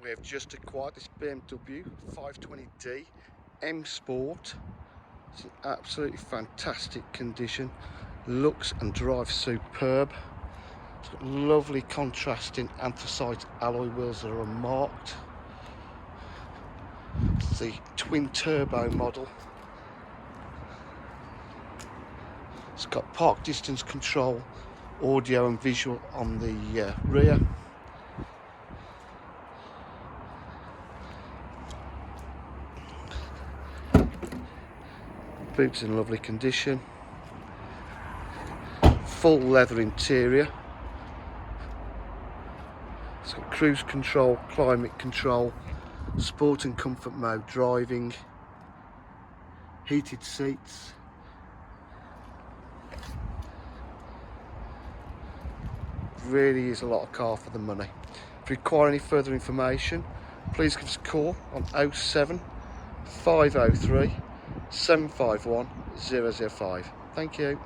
We have just acquired this BMW 520d M Sport. It's in absolutely fantastic condition. Looks and drives superb. It's got lovely contrasting anthracite alloy wheels that are unmarked. It's the twin turbo model. It's got park distance control, audio and visual on the rear. Boots in lovely condition. Full leather interior. It's got cruise control, climate control, sport and comfort mode driving, heated seats. Really is a lot of car for the money. If you require any further information, please give us a call on 07 503 751 005. Thank you.